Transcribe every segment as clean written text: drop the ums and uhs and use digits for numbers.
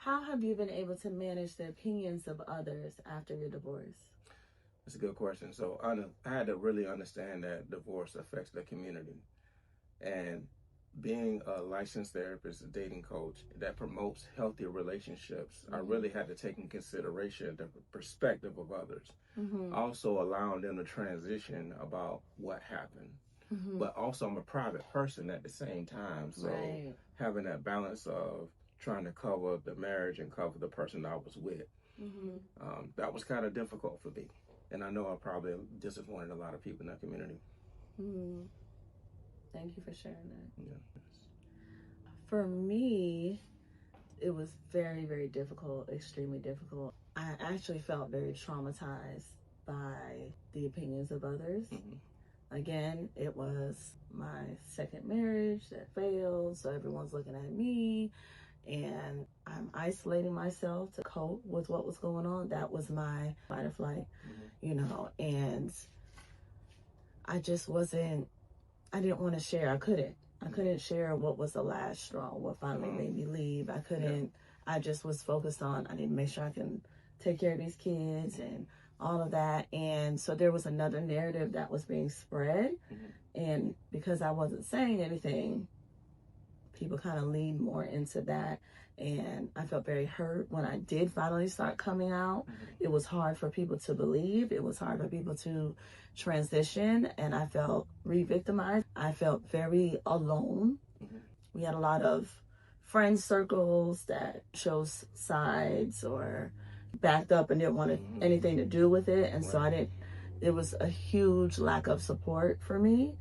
How have you been able to manage the opinions of others after your divorce? That's a good question. So I had to really understand that divorce affects the community. And being a licensed therapist, a dating coach that promotes healthy relationships, I really had to take in consideration the perspective of others. Also allowing them to transition about what happened. But also I'm a private person at the same time. So having that balance of trying to cover the marriage and cover the person I was with, that was kind of difficult for me. And I know I probably disappointed a lot of people in that community. Thank you for sharing that. Yeah. For me, it was very, very difficult, extremely difficult. I actually felt very traumatized by the opinions of others. Again, it was my second marriage that failed, so everyone's looking at me, and I'm isolating myself to cope with what was going on. That was my fight or flight, and I just wasn't, I didn't want to share. I couldn't share what was the last straw, what finally made me leave. I couldn't, I just was focused on, I need to make sure I can take care of these kids and all of that. And so there was another narrative that was being spread. And because I wasn't saying anything, people kind of leaned more into that. And I felt very hurt when I did finally start coming out. It was hard for people to believe. It was hard for people to transition. And I felt re-victimized. I felt very alone. We had a lot of friend circles that chose sides or backed up and didn't want anything to do with it. And so it was a huge lack of support for me.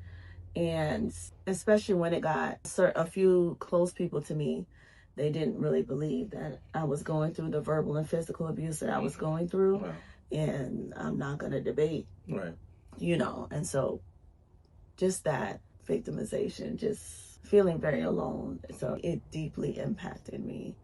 And especially when it got a few close people to me, they didn't really believe that I was going through the verbal and physical abuse that I was going through. And I'm not going to debate, and so just that victimization, just feeling very alone. So it deeply impacted me.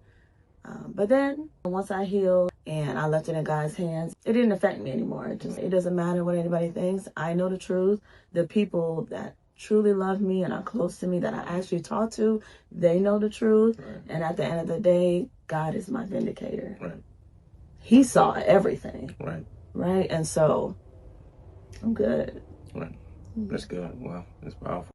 But then once I healed and I left it in God's hands, it didn't affect me anymore. It doesn't matter what anybody thinks. I know the truth. The people that truly love me and are close to me that I actually talk to, they know the truth. And at the end of the day, God is my vindicator. He saw everything. And so I'm good. That's good. Wow, that's powerful.